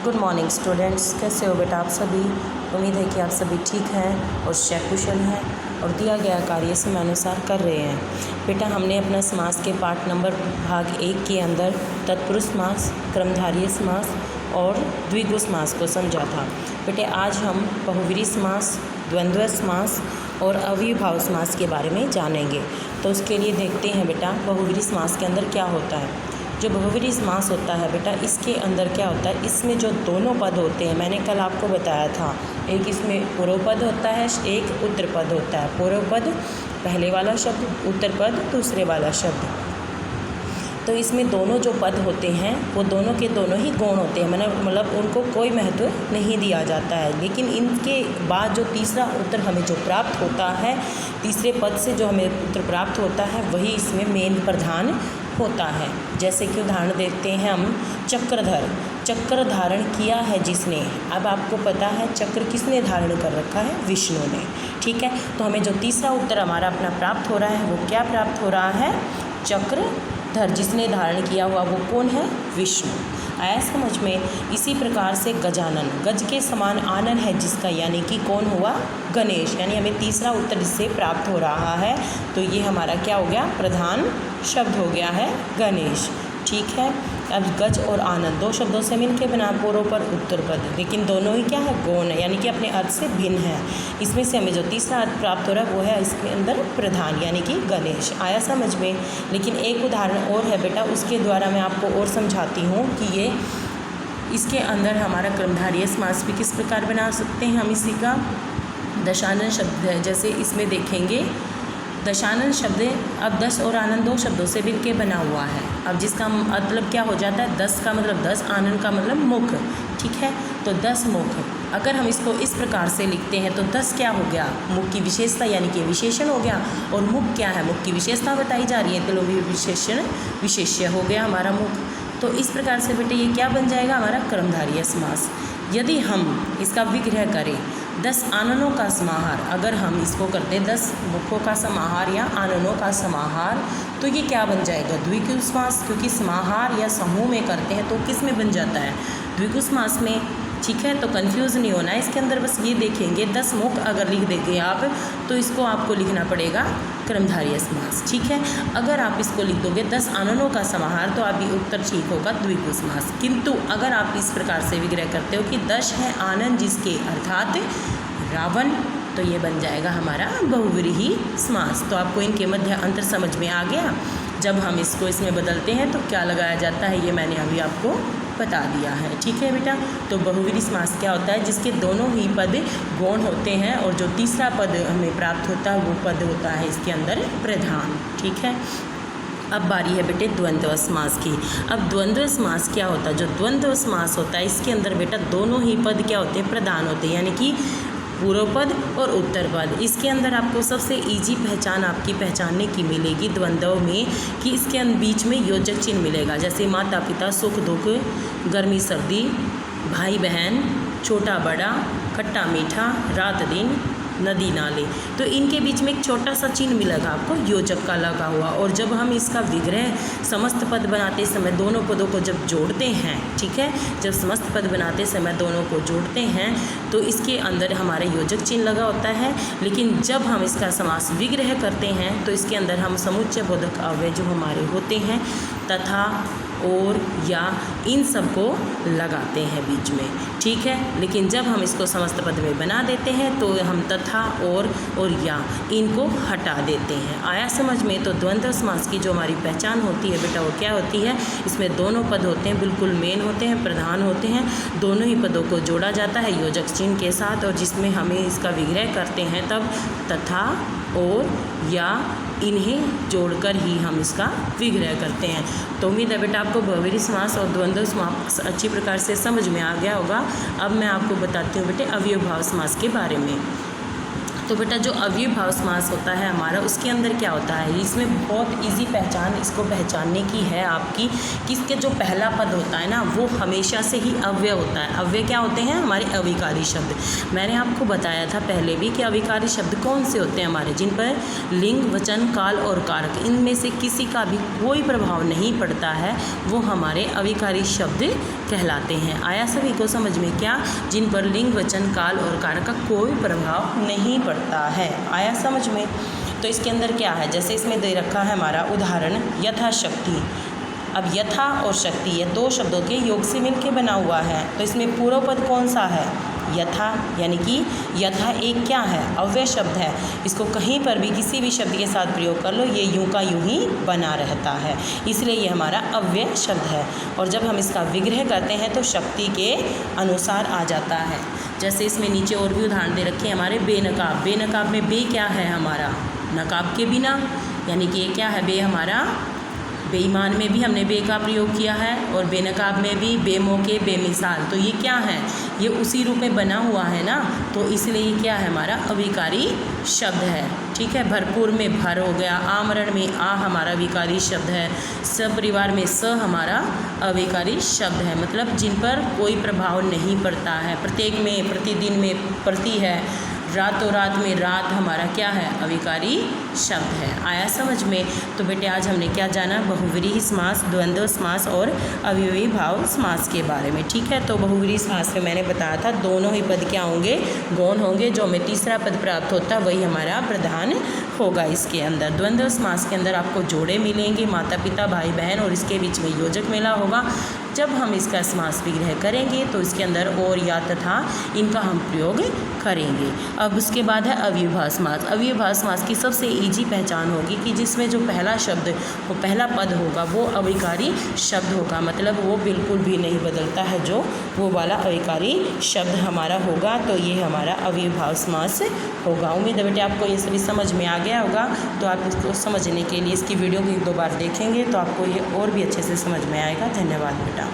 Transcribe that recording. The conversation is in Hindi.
गुड मॉर्निंग स्टूडेंट्स, कैसे हो बेटा आप सभी। उम्मीद है कि आप सभी ठीक हैं और कुशल हैं और दिया गया कार्य समयानुसार कर रहे हैं। बेटा हमने अपना समास के पाठ नंबर भाग 1 के अंदर तत्पुरुष समास, क्रमधारय समास और द्विगु समास को समझा था। बेटे आज हम बहुव्रीहि समास, द्वंद्व समास और अव्ययभाव समास के बारे में जानेंगे। तो उसके लिए देखते हैं बेटा बहुव्रीहि समास के अंदर क्या होता है। जो बहुव्रीहि समास होता है बेटा, इसके अंदर क्या होता है, इसमें जो दोनों पद होते हैं, मैंने कल आपको बताया था, एक इसमें पूर्व पद होता है, एक उत्तर पद होता है। पूर्व पद पहले वाला शब्द, उत्तर पद दूसरे वाला शब्द। तो इसमें दोनों जो पद होते हैं वो दोनों के दोनों ही गौण होते हैं, मतलब उनको कोई महत्व नहीं दिया जाता है। लेकिन इनके बाद जो तीसरा उत्तर हमें जो प्राप्त होता है, तीसरे पद से जो हमें उत्तर प्राप्त होता है, वही इसमें मेन प्रधान होता है। जैसे कि उदाहरण देखते हैं हम, चक्रधर, चक्र धारण किया है जिसने। अब आपको पता है चक्र किसने धारण कर रखा है, विष्णु ने। ठीक है, तो हमें जो तीसरा उत्तर हमारा अपना प्राप्त हो रहा है वो क्या प्राप्त हो रहा है, चक्रधर, जिसने धारण किया हुआ वो कौन है, विष्णु। आया समझ में। इसी प्रकार से गजानन, गज के समान आनन है जिसका, यानी कि कौन हुआ, गणेश। यानी हमें तीसरा उत्तर इससे प्राप्त हो रहा है, तो ये हमारा क्या हो गया, प्रधान शब्द हो गया है गणेश। ठीक है, अब गज और आनंद दो शब्दों से मिलकर बना पूर्व पर उत्तर पद, लेकिन दोनों ही क्या है, गौण है, यानी कि अपने अर्थ से भिन्न है। इसमें से हमें जो तीसरा अर्थ प्राप्त हो रहा है वो है इसके अंदर प्रधान, यानी कि गणेश। आया समझ में। लेकिन एक उदाहरण और है बेटा, उसके द्वारा मैं आपको और समझाती हूँ कि ये इसके अंदर हमारा क्रमधारय समास भी किस प्रकार बना सकते हैं हम। इसी का दशानन शब्द है, जैसे इसमें देखेंगे दशानन शब्द अब 10 और आनंद दो शब्दों से मिलकर बना हुआ है। अब जिसका मतलब क्या हो जाता है, 10 का मतलब 10, आनंद का मतलब मुख। ठीक है, तो 10 मुख। अगर हम इसको इस प्रकार से लिखते हैं तो 10 क्या हो गया, मुख की विशेषता यानी कि विशेषण हो गया। और मुख क्या है, मुख की विशेषता बताई जा रही है, तो विशेषण विशेष्य हो गया हमारा मुख। तो इस प्रकार से बेटे ये क्या बन जाएगा, हमारा क्रमधारय समास। यदि हम इसका विग्रह करें, 10 आननों का समाहार, अगर हम इसको करते 10 मुखों का समाहार या आननों का समाहार, तो ये क्या बन जाएगा, द्विगु समास। क्योंकि समाहार या समूह में करते हैं तो किस में बन जाता है, द्विगु समास में। ठीक है, तो कंफ्यूज नहीं होना है इसके अंदर, बस ये देखेंगे 10 मुख अगर लिख देंगे आप, तो इसको आपको लिखना पड़ेगा क्रमधारय समास। ठीक है, अगर आप इसको लिख दोगे 10 आननों का समाहार, तो अभी उत्तर ठीक होगा द्विगु समास। किंतु अगर आप इस प्रकार से विग्रह करते हो कि 10 है आनंद जिसके, अर्थात रावण, तो ये बन जाएगा हमारा बहुव्रीहि समास। तो आपको इनके मध्य अंतर समझ में आ गया। जब हम इसको इसमें बदलते हैं तो क्या लगाया जाता है, ये मैंने अभी आपको बता दिया है। ठीक है बेटा, तो बहुव्रीहि समास क्या होता है, जिसके दोनों ही पद गौण होते हैं और जो तीसरा पद हमें प्राप्त होता है वो पद होता है इसके अंदर प्रधान। ठीक है, अब बारी है बेटे द्वंद्व समास की। अब द्वंद्व समास क्या होता है, जो द्वंद्व समास होता है इसके अंदर बेटा दोनों ही पद क्या होते हैं, प्रधान होते हैं, यानी कि पूर्व पद और उत्तर पद। इसके अंदर आपको सबसे इजी पहचान आपकी पहचानने की मिलेगी द्वंद्व में, कि इसके बीच में योजक चिन्ह मिलेगा। जैसे माता पिता, सुख दुख, गर्मी सर्दी, भाई बहन, छोटा बड़ा, खट्टा मीठा, रात दिन, नदी नाले, तो इनके बीच में एक छोटा सा चिन्ह मिलेगा आपको योजक का लगा हुआ। और जब हम इसका विग्रह समस्त पद बनाते समय दोनों पदों को जब जोड़ते हैं, ठीक है, जब समस्त पद बनाते समय दोनों को जोड़ते हैं तो इसके अंदर हमारे योजक चिन्ह लगा होता है। लेकिन जब हम इसका समास विग्रह करते हैं तो इसके अंदर हम समुच्चय बोधक अव्यय जो हमारे होते हैं, तथा, और, या, इन सबको लगाते हैं बीच में। ठीक है, लेकिन जब हम इसको समस्त पद में बना देते हैं तो हम तथा, और या, इनको हटा देते हैं। आया समझ में। तो द्वंद्व समास की जो हमारी पहचान होती है बेटा वो क्या होती है, इसमें दोनों पद होते हैं, बिल्कुल मेन होते हैं, प्रधान होते हैं, दोनों ही पदों को जोड़ा जाता है योजक चिन्ह के साथ, और जिसमें हमें इसका विग्रह करते हैं तब तथा, और, या, इन्हें जोड़कर ही हम इसका विग्रह करते हैं। तो उम्मीद है बेटा आपको बहुव्रीहि समास और द्वंद्व समास अच्छी प्रकार से समझ में आ गया होगा। अब मैं आपको बताती हूँ बेटे अव्ययभाव समास के बारे में। तो बेटा जो अव्ययभाव समास होता है हमारा, उसके अंदर क्या होता है, इसमें बहुत इजी पहचान इसको पहचानने की है आपकी कि इसके जो पहला पद होता है ना वो हमेशा से ही अव्यय होता है। अव्यय क्या होते हैं, हमारे अविकारी शब्द। मैंने आपको बताया था पहले भी कि अविकारी शब्द कौन से होते हैं हमारे, जिन पर लिंग, वचन, काल और कारक इनमें से किसी का भी कोई प्रभाव नहीं पड़ता है, वो हमारे अविकारी शब्द कहलाते हैं। आया सभी को समझ में? क्या? जिन पर लिंग, वचन, काल और कारक का कोई प्रभाव नहीं पड़ता है। आया समझ में? तो इसके अंदर क्या है, जैसे इसमें दे रखा है हमारा उदाहरण यथाशक्ति। अब यथा और शक्ति ये दो शब्दों के योग से मिलके बना हुआ है, तो इसमें पूर्व पद कौन सा है, यथा, यानी कि यथा एक क्या है, अव्यय शब्द है। इसको कहीं पर भी किसी भी शब्द के साथ प्रयोग कर लो, ये यूं का यूं ही बना रहता है, इसलिए ये हमारा अव्यय शब्द है। और जब हम इसका विग्रह करते हैं तो शक्ति के अनुसार आ जाता है। जैसे इसमें नीचे और भी उदाहरण दे रखे हैं हमारे बेनकाब। बेनकाब में बे क्या है हमारा, नकाब के बिना, यानी कि ये क्या है, बे हमारा बेईमान में भी हमने बे का प्रयोग किया है और बेनकाब में भी बेमौके बेमिसाल। तो ये क्या है, ये उसी रूप में बना हुआ है ना, तो इसलिए ये क्या है, हमारा अविकारी शब्द है। ठीक है, भरपूर में भर हो गया, आमरण में आ हमारा विकारी शब्द है, सपरिवार में स हमारा अविकारी शब्द है, मतलब जिन पर कोई प्रभाव नहीं पड़ता है। प्रत्येक में, प्रतिदिन में प्रति है, रातों रात में रात हमारा क्या है, अविकारी शब्द है। आया समझ में? तो बेटे आज हमने क्या जाना, बहुव्रीहि समास, द्वंद्व समास और अव्ययी भाव समास के बारे में। ठीक है, तो बहुव्रीहि समास में मैंने बताया था दोनों ही पद क्या होंगे, गौण होंगे। जो हमें तीसरा पद प्राप्त होता है वही हमारा प्रधान होगा इसके अंदर। द्वंद्व समास के अंदर आपको जोड़े मिलेंगे, माता पिता भाई बहन, और इसके बीच में योजक मिला होगा। जब हम इसका समास विग्रह करेंगे तो इसके अंदर और, या, तथा इनका हम प्रयोग करेंगे। अब उसके बाद है अव्ययभाव समास। अव्ययभाव समास की सबसे ईजी पहचान होगी कि जिसमें जो पहला शब्द, वो पहला पद होगा वो अविकारी शब्द होगा, मतलब वो बिल्कुल भी नहीं बदलता है, जो वो वाला अविकारी शब्द हमारा होगा। तो ये हमारा अव्ययभाव समास होगा। उम्मीद है बेटे आपको ये सभी समझ में आ गया होगा। तो आप इसको समझने के लिए इसकी वीडियो को 1-2 बार देखेंगे तो आपको ये और भी अच्छे से समझ में आएगा। धन्यवाद बेटा।